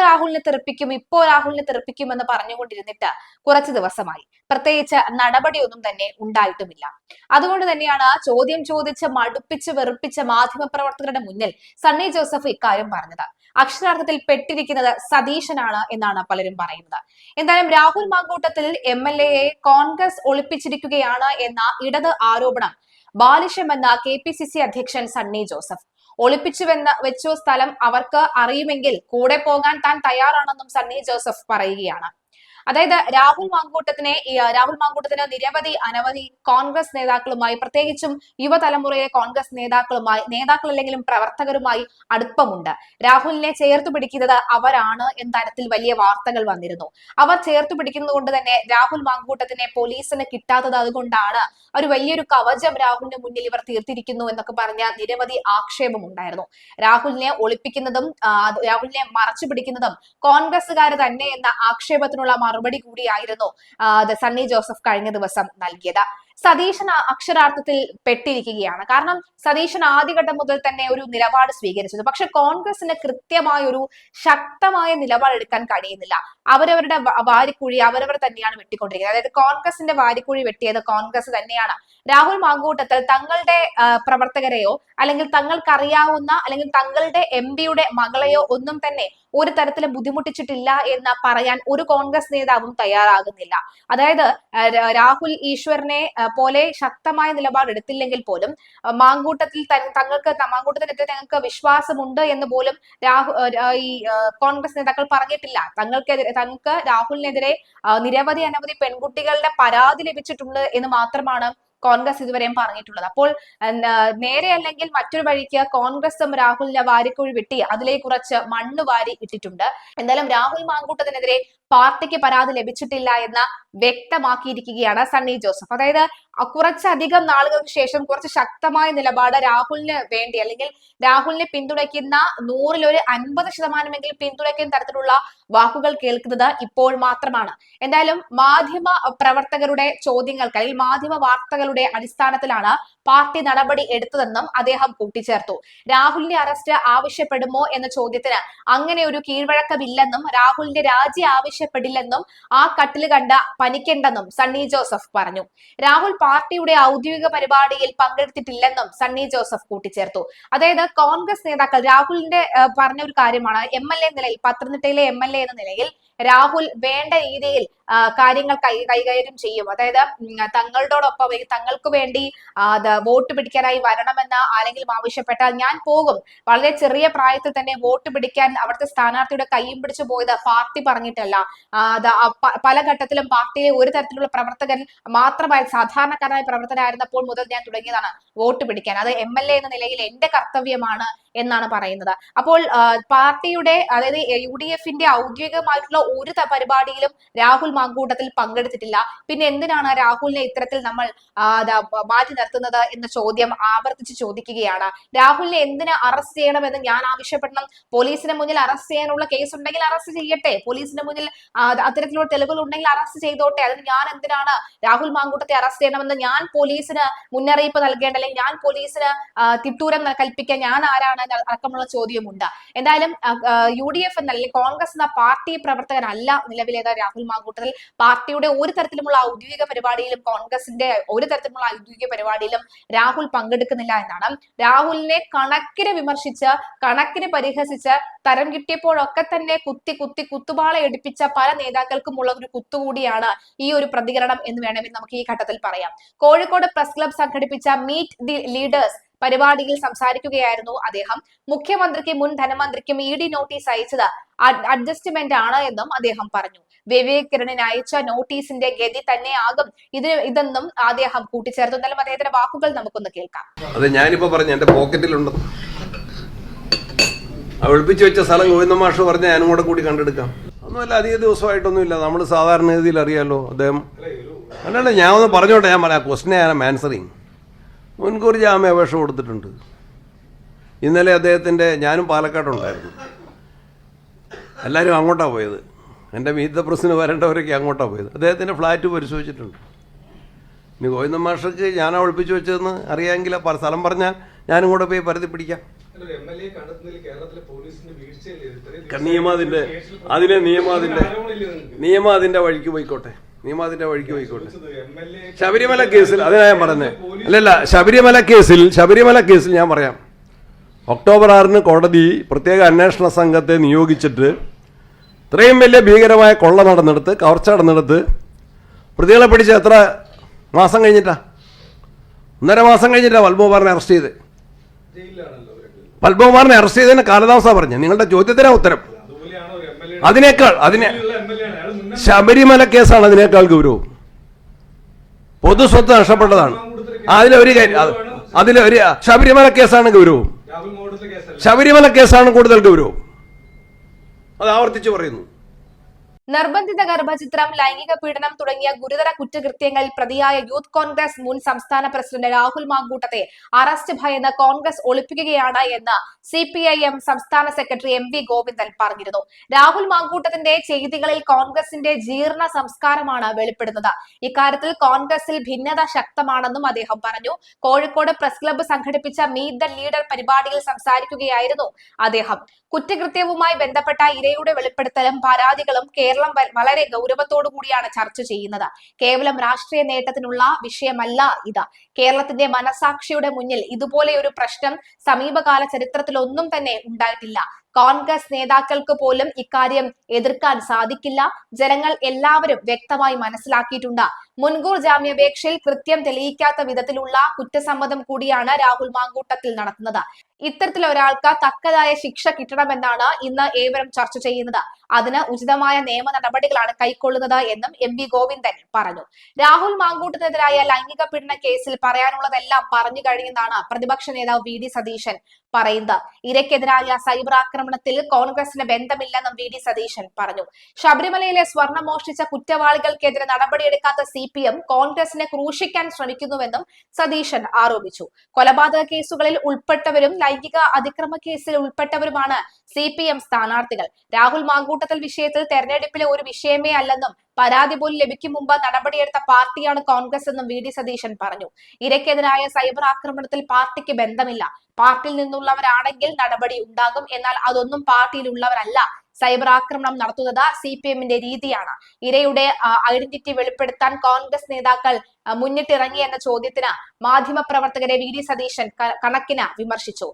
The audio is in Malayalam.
രാഹുലിനെ തെറിപ്പിക്കും എന്ന് പറഞ്ഞുകൊണ്ടിരുന്നിട്ട് കുറച്ച് ദിവസമായി. പ്രത്യേകിച്ച് നടപടിയൊന്നും തന്നെ ഉണ്ടായിട്ടുമില്ല. അതുകൊണ്ട് തന്നെയാണ് ചോദ്യം ചോദിച്ച് മടുപ്പിച്ച് വെറുപ്പിച്ച മാധ്യമപ്രവർത്തകരുടെ മുന്നിൽ സണ്ണി ജോസഫ് ഇക്കാര്യം പറഞ്ഞത്. അക്ഷരാർത്ഥത്തിൽ പെട്ടിരിക്കുന്നത് സതീശനാണ് എന്നാണ് പലരും പറയുന്നത്. എന്തായാലും രാഹുൽ മാങ്കൂട്ടത്തിൽ MLA കോൺഗ്രസ് ഒളിപ്പിച്ചിരിക്കുകയാണ് എന്ന ഇടത് ആരോപണം ബാലിശമെന്ന KPCC അധ്യക്ഷൻ സണ്ണി ജോസഫ്. വെച്ചോ സ്ഥലം അവർക്ക് അറിയുമെങ്കിൽ കൂടെ പോകാൻ താൻ തയ്യാറാണെന്നും സണ്ണി ജോസഫ് പറയുകയാണ്. അതായത് രാഹുൽ മാങ്കൂട്ടത്തിന് അനവധി കോൺഗ്രസ് നേതാക്കളുമായി, പ്രത്യേകിച്ചും യുവതലമുറയിലെ കോൺഗ്രസ് നേതാക്കളല്ലെങ്കിലും പ്രവർത്തകരുമായി അടുപ്പമുണ്ട്. രാഹുലിനെ ചേർത്തു പിടിക്കുന്നത് അവരാണ് എന്ന തരത്തിൽ വലിയ വാർത്തകൾ വന്നിരുന്നു. അവർ ചേർത്തു പിടിക്കുന്നത് കൊണ്ട് തന്നെ രാഹുൽ മാങ്കൂട്ടത്തിനെ പോലീസിന് കിട്ടാത്തത് അതുകൊണ്ടാണ് ഒരു വലിയൊരു കവചം രാഹുലിന് മുന്നിൽ ഇവർ തീർത്തിരിക്കുന്നു എന്നൊക്കെ പറഞ്ഞ നിരവധി ആക്ഷേപം ഉണ്ടായിരുന്നു. രാഹുലിനെ ഒളിപ്പിക്കുന്നതും രാഹുലിനെ മറച്ചു പിടിക്കുന്നതും കോൺഗ്രസുകാർ തന്നെ എന്ന ആക്ഷേപത്തിനുള്ള മറുപടി കൂടിയായിരുന്നു സണ്ണി ജോസഫ് കഴിഞ്ഞ ദിവസം നൽകിയത്. സതീശൻ അക്ഷരാർത്ഥത്തിൽ പെട്ടിരിക്കുകയാണ്. കാരണം സതീശൻ ആദ്യഘട്ടം മുതൽ തന്നെ ഒരു നിലപാട് സ്വീകരിച്ചത്. പക്ഷെ കോൺഗ്രസിന് കൃത്യമായ ഒരു ശക്തമായ നിലപാടെടുക്കാൻ കഴിയുന്നില്ല. അവരവരുടെ വാരിക്കുഴി അവരവർ തന്നെയാണ് വെട്ടിക്കൊണ്ടിരിക്കുന്നത്. അതായത് കോൺഗ്രസിന്റെ വാരിക്കുഴി വെട്ടിയത് കോൺഗ്രസ് തന്നെയാണ്. രാഹുൽ മാങ്കൂട്ടത്തിൽ തങ്ങളുടെ പ്രവർത്തകരെയോ അല്ലെങ്കിൽ തങ്ങൾക്കറിയാവുന്ന അല്ലെങ്കിൽ തങ്ങളുടെ MP-യുടെ മകളെയോ ഒന്നും തന്നെ ഒരു തരത്തിലും ബുദ്ധിമുട്ടിച്ചിട്ടില്ല എന്ന് പറയാൻ ഒരു കോൺഗ്രസ് നേതാവും തയ്യാറാകുന്നില്ല. അതായത് രാഹുൽ ഈശ്വറിനെ പോലെ ശക്തമായ നിലപാടെടുത്തില്ലെങ്കിൽ പോലും മാങ്കൂട്ടത്തിനെതിരെ തങ്ങൾക്ക് വിശ്വാസമുണ്ട് എന്ന് പോലും കോൺഗ്രസ് നേതാക്കൾ പറഞ്ഞിട്ടില്ല. തങ്ങൾക്ക് രാഹുലിനെതിരെ അനവധി പെൺകുട്ടികളുടെ പരാതി ലഭിച്ചിട്ടുണ്ട് എന്ന് മാത്രമാണ് കോൺഗ്രസ് ഇതുവരെയും പറഞ്ഞിട്ടുള്ളത്. അപ്പോൾ നേരെ അല്ലെങ്കിൽ മറ്റൊരു വഴിക്ക് കോൺഗ്രസും രാഹുലിന്റെ വാരിക്കുഴി വെട്ടി അതിലേക്ക് കുറച്ച് മണ്ണ് വാരി ഇട്ടിട്ടുണ്ട്. എന്തായാലും രാഹുൽ മാങ്കൂട്ടത്തിനെതിരെ പാർട്ടിക്ക് പരാതി ലഭിച്ചിട്ടില്ല എന്ന് വ്യക്തമാക്കിയിരിക്കുകയാണ് സണ്ണി ജോസഫ്. അതായത് കുറച്ചധികം നാളുകൾക്ക് ശേഷം കുറച്ച് ശക്തമായ നിലപാട് രാഹുലിന് വേണ്ടി അല്ലെങ്കിൽ രാഹുലിനെ പിന്തുണയ്ക്കുന്ന 100-ൽ 50% പിന്തുണയ്ക്കുന്ന തരത്തിലുള്ള വാക്കുകൾ കേൾക്കുന്നത് ഇപ്പോൾ മാത്രമാണ്. എന്തായാലും മാധ്യമ പ്രവർത്തകരുടെ ചോദ്യങ്ങൾക്ക് അല്ലെങ്കിൽ മാധ്യമ വാർത്തകളുടെ അടിസ്ഥാനത്തിലാണ് പാർട്ടി നടപടി എടുത്തതെന്നും അദ്ദേഹം കൂട്ടിച്ചേർത്തു. രാഹുലിന്റെ അറസ്റ്റ് ആവശ്യപ്പെടുമോ എന്ന ചോദ്യത്തിന് അങ്ങനെ ഒരു കീഴ്വഴക്കമില്ലെന്നും രാഹുലിന്റെ രാജി ആവശ്യപ്പെടില്ലെന്നും ആ കട്ടിൽ കണ്ട പനിക്കേണ്ടെന്നും സണ്ണി ജോസഫ് പറഞ്ഞു. രാഹുൽ പാർട്ടിയുടെ ഔദ്യോഗിക പരിപാടിയിൽ പങ്കെടുത്തിട്ടില്ലെന്നും സണ്ണി ജോസഫ് കൂട്ടിച്ചേർത്തു. അതായത് കോൺഗ്രസ് നേതാക്കൾ രാഹുലിന്റെ പറഞ്ഞ ഒരു കാര്യമാണ്, MLA നിലയിൽ, പത്തനംതിട്ടയിലെ MLA എന്ന നിലയിൽ രാഹുൽ വേണ്ട രീതിയിൽ കാര്യങ്ങൾ കൈകാര്യം ചെയ്യും. അതായത് തങ്ങളോടൊപ്പം തങ്ങൾക്ക് വേണ്ടി വോട്ട് പിടിക്കാനായി വരണമെന്ന് ആരെങ്കിലും ആവശ്യപ്പെട്ടാൽ ഞാൻ പോകും. വളരെ ചെറിയ പ്രായത്തിൽ തന്നെ വോട്ട് പിടിക്കാൻ അവിടുത്തെ സ്ഥാനാർത്ഥിയുടെ കൈയും പിടിച്ചു പോയത് പാർട്ടി പറഞ്ഞിട്ടല്ല. പല ഘട്ടത്തിലും പാർട്ടിയിലെ ഒരു തരത്തിലുള്ള പ്രവർത്തകൻ മാത്രമായി സാധാരണക്കാരായ പ്രവർത്തകരായിരുന്നപ്പോൾ മുതൽ ഞാൻ തുടങ്ങിയതാണ് വോട്ട് പിടിക്കാൻ. അത് MLA എന്ന നിലയിൽ എന്റെ കർത്തവ്യമാണ് എന്നാണ് പറയുന്നത്. അപ്പോൾ പാർട്ടിയുടെ അതായത് UDF-ന്റെ ഔദ്യോഗികമായിട്ടുള്ള ഒരു പരിപാടിയിലും രാഹുൽ മാങ്കൂട്ടത്തിൽ പങ്കെടുത്തിട്ടില്ല. പിന്നെ എന്തിനാണ് രാഹുലിനെ ഇത്തരത്തിൽ നമ്മൾ മാറ്റി നിർത്തുന്നത് എന്ന ചോദ്യം ആവർത്തിച്ച് ചോദിക്കുകയാണ്. രാഹുലിനെ എന്തിന് അറസ്റ്റ് ചെയ്യണമെന്ന് ഞാൻ ആവശ്യപ്പെടണം? പോലീസിന് മുന്നിൽ അറസ്റ്റ് ചെയ്യാനുള്ള കേസ് ഉണ്ടെങ്കിൽ അറസ്റ്റ് ചെയ്യട്ടെ. പോലീസിന് മുന്നിൽ അത്തരത്തിലുള്ള തെളിവുകൾ ഉണ്ടെങ്കിൽ അറസ്റ്റ് ചെയ്തോട്ടെ. അതിന് ഞാൻ എന്തിനാണ് രാഹുൽ മാങ്കൂട്ടത്തെ അറസ്റ്റ് ചെയ്യണമെന്ന് ഞാൻ പോലീസിന് മുന്നറിയിപ്പ് നൽകേണ്ട അല്ലെങ്കിൽ ഞാൻ പോലീസിന് തിട്ടൂരം കൽപ്പിക്കാൻ ഞാൻ ആരാണ് അടക്കമുള്ള ചോദ്യമുണ്ട്. എന്തായാലും UDF എന്ന അല്ലെങ്കിൽ കോൺഗ്രസ് എന്ന പാർട്ടി പ്രവർത്തകനല്ല നിലവിലേത് രാഹുൽ മാങ്കൂട്ടത്തിൽ. പാർട്ടിയുടെ ഒരു തരത്തിലുമുള്ള ഔദ്യോഗിക പരിപാടിയിലും കോൺഗ്രസിന്റെ ഒരു തരത്തിലുള്ള ഔദ്യോഗിക പരിപാടിയിലും രാഹുൽ പങ്കെടുക്കുന്നില്ല എന്നാണ്. രാഹുലിനെ കണക്കിന് വിമർശിച്ച് കണക്കിന് പരിഹസിച്ച് തരം കിട്ടിയപ്പോഴൊക്കെ തന്നെ കുത്തുപാള എടുപ്പിച്ച പല നേതാക്കൾക്കുമുള്ള ഒരു കുത്തുകൂടിയാണ് ഈ ഒരു പ്രതികരണം എന്ന് വേണമെങ്കിൽ നമുക്ക് ഈ ഘട്ടത്തിൽ പറയാം. കോഴിക്കോട് പ്രസ് ക്ലബ് സംഘടിപ്പിച്ച മീറ്റ് ദി ലീഡേഴ്സ് പരിപാടിയിൽ സംസാരിക്കുകയായിരുന്നു അദ്ദേഹം. മുഖ്യമന്ത്രിക്കും മുൻ ധനമന്ത്രിക്കും ED നോട്ടീസ് അയച്ചത് അഡ്ജസ്റ്റ്മെന്റ് ആണ് എന്നും അദ്ദേഹം പറഞ്ഞു. വിവേക് കിരണിന് അയച്ച നോട്ടീസിന്റെ ഗതി തന്നെയാകും ഇതെന്നും അദ്ദേഹം കൂട്ടിച്ചേർത്തു. എന്നാലും അദ്ദേഹത്തിന്റെ വാക്കുകൾ നമുക്കൊന്ന് കേൾക്കാം. അതെ, ഞാനിപ്പോ പറഞ്ഞു എന്റെ പോക്കറ്റിലുണ്ട്. ഒളിപ്പിച്ചു വെച്ച സ്ഥലം ഗോവിന്ദ മാഷ് പറഞ്ഞ ഞാനും കൂടി കണ്ടെടുക്കാം. ഒന്നുമല്ല, അധിക ദിവസമായിട്ടൊന്നുമില്ല. നമ്മൾ സാധാരണ രീതിയിൽ അറിയാലോ അദ്ദേഹം. അല്ലാണ്ട് ഞാൻ ഒന്ന് പറഞ്ഞോട്ടെ, ഞാൻ പറയാം. ക്വസ്റ്റിനെ ഞാൻ ആൻസറിങ് മുൻകൂർ ജാമ്യാപേക്ഷ കൊടുത്തിട്ടുണ്ട്. ഇന്നലെ ഞാനും പാലക്കാടുണ്ടായിരുന്നു. എല്ലാവരും അങ്ങോട്ടാണ് പോയത്. എൻ്റെ മീറ്റ് ദ പ്രസിന് വരേണ്ടവരൊക്കെ അങ്ങോട്ടാണ് പോയത്. അദ്ദേഹത്തിൻ്റെ ഫ്ലാറ്റ് പരിശോധിച്ചിട്ടുണ്ട്. ഇനി ഗോവിന്ദ മാഷക്ക് ഞാനാ ഒളിപ്പിച്ചു വെച്ചതെന്ന് അറിയാമെങ്കിൽ സ്ഥലം പറഞ്ഞാൽ ഞാനും കൂടെ പോയി പരതി പിടിക്കാം. നിയമം അതിന്റെ വഴിക്ക് പോയിക്കോട്ടെ. ശബരിമല കേസിൽ അതിനാ ഞാൻ പറഞ്ഞത്. അല്ലല്ല, ശബരിമല കേസിൽ ഞാൻ പറയാം. ഒക്ടോബർ 6 കോടതി പ്രത്യേക അന്വേഷണ സംഘത്തെ നിയോഗിച്ചിട്ട് ഇത്രയും വലിയ ഭീകരമായ കൊള്ള നടന്നെടുത്ത്, കവർച്ച നടന്നെടുത്ത് പ്രതികളെ പിടിച്ച് എത്ര മാസം കഴിഞ്ഞിട്ടാ? 1.5 മാസം കഴിഞ്ഞിട്ടാ പത്മകുമാറിനെ അറസ്റ്റ് ചെയ്ത്. പത്മകുമാറിനെ അറസ്റ്റ് ചെയ്തതിന് കാലതാമസം പറഞ്ഞു. നിങ്ങളുടെ ചോദ്യത്തിനാ ഉത്തരം. ശബരിമല കേസാണ് അതിനേക്കാൾ ഗൗരവം. പൊതുസ്വത്ത് നഷ്ടപ്പെട്ടതാണ്. അതിലൊരു ശബരിമല കേസാണ് ഗൗരവം. ശബരിമല കേസാണ് കൂടുതൽ ഗൗരവം. അത് ആവർത്തിച്ചു പറയുന്നു. നിർബന്ധിത ഗർഭചിത്രം, ലൈംഗിക പീഡനം തുടങ്ങിയ ഗുരുതര കുറ്റകൃത്യങ്ങളിൽ പ്രതിയായ യൂത്ത് കോൺഗ്രസ് മുൻ സംസ്ഥാന പ്രസിഡന്റ് രാഹുൽ മാങ്കൂട്ടത്തെ അറസ്റ്റ് ഭയന്ന് കോൺഗ്രസ് ഒളിപ്പിക്കുകയാണ് എന്ന് CPIM സംസ്ഥാന സെക്രട്ടറി MV ഗോവിന്ദൻ പറഞ്ഞിരുന്നു. രാഹുൽ മാങ്കൂട്ടത്തിന്റെ ചെയ്തികളിൽ കോൺഗ്രസിന്റെ ജീർണ സംസ്കാരമാണ് വെളിപ്പെടുന്നത്. ഇക്കാര്യത്തിൽ കോൺഗ്രസിൽ ഭിന്നത ശക്തമാണെന്നും അദ്ദേഹം പറഞ്ഞു. കോഴിക്കോട് പ്രസ് ക്ലബ്ബ് സംഘടിപ്പിച്ച മീറ്റ് ദ ലീഡർ പരിപാടിയിൽ സംസാരിക്കുകയായിരുന്നു അദ്ദേഹം. കുറ്റകൃത്യവുമായി ബന്ധപ്പെട്ട ഇരയുടെ വെളിപ്പെടുത്തലും പരാതികളും കേരളം വളരെ ഗൗരവത്തോടു കൂടിയാണ് ചർച്ച ചെയ്യുന്നത്. കേവലം രാഷ്ട്രീയ നേട്ടത്തിനുള്ള വിഷയമല്ല ഇത്. കേരളത്തിന്റെ മനസാക്ഷിയുടെ മുന്നിൽ ഇതുപോലെ ഒരു പ്രശ്നം സമീപകാല ചരിത്രത്തിലൊന്നും തന്നെ ഉണ്ടായിട്ടില്ല. കോൺഗ്രസ് നേതാക്കൾക്ക് പോലും ഇക്കാര്യം എതിർക്കാൻ സാധിക്കില്ല. ജനങ്ങൾ എല്ലാവരും വ്യക്തമായി മനസ്സിലാക്കിയിട്ടുണ്ട്. മുൻകൂർ ജാമ്യാപേക്ഷയിൽ കൃത്യം തെളിയിക്കാത്ത വിധത്തിലുള്ള കുറ്റസമ്മതം കൂടിയാണ് രാഹുൽ മാങ്കൂട്ടത്തിൽ നടത്തുന്നത്. ഇത്തരത്തിൽ ഒരാൾക്ക് തക്കതായ ശിക്ഷ കിട്ടണമെന്നാണ് ഇന്ന് ഏവരും ചർച്ച ചെയ്യുന്നത്. അതിന് ഉചിതമായ നിയമ നടപടികളാണ് കൈക്കൊള്ളുന്നത് എന്നും MV ഗോവിന്ദൻ പറഞ്ഞു. രാഹുൽ മാങ്കൂട്ടത്തിനെതിരായ ലൈംഗിക പീഡന കേസിൽ പറയാനുള്ളതെല്ലാം പറഞ്ഞു കഴിഞ്ഞെന്നാണ് പ്രതിപക്ഷ നേതാവ് VD സതീശൻ പറയുന്നത്. ഇരയ്ക്കെതിരായ സൈബർ ആക്രമണത്തിൽ കോൺഗ്രസിന് ബന്ധമില്ലെന്നും VD സതീശൻ പറഞ്ഞു. ശബരിമലയിലെ സ്വർണം മോഷ്ടിച്ച കുറ്റവാളികൾക്കെതിരെ നടപടിയെടുക്കാത്ത CPM കോൺഗ്രസിനെ ക്രൂശിക്കാൻ ശ്രമിക്കുന്നുവെന്നും സതീശൻ ആരോപിച്ചു. കൊലപാതക കേസുകളിൽ ഉൾപ്പെട്ടവരും ലൈംഗിക അതിക്രമ കേസിൽ ഉൾപ്പെട്ടവരുമാണ് CPM സ്ഥാനാർത്ഥികൾ. രാഹുൽ മാങ്കൂട്ടത്തിൽ വിഷയത്തിൽ തെരഞ്ഞെടുപ്പിലെ ഒരു വിഷയമേ അല്ലെന്നും പരാതി പോലും ലഭിക്കും മുമ്പ് നടപടിയെടുത്ത പാർട്ടിയാണ് കോൺഗ്രസ് എന്നും VD സതീശൻ പറഞ്ഞു. ഇരയ്ക്കെതിരായ സൈബർ ആക്രമണത്തിൽ പാർട്ടിക്ക് ബന്ധമില്ല. പാർട്ടിയിൽ നിന്നുള്ളവരാണെങ്കിൽ നടപടി ഉണ്ടാകും. എന്നാൽ അതൊന്നും പാർട്ടിയിലുള്ളവരല്ല. സൈബർ ആക്രമണം നടത്തുന്നത് CPMന്റെ രീതിയാണ്. ഇരയുടെ ഐഡന്റിറ്റി വെളിപ്പെടുത്താൻ കോൺഗ്രസ് നേതാക്കൾ മുന്നിട്ടിറങ്ങി എന്ന ചോദ്യത്തിന് മാധ്യമപ്രവർത്തകരെ VD സതീശൻ കണക്കിന് വിമർശിച്ചു.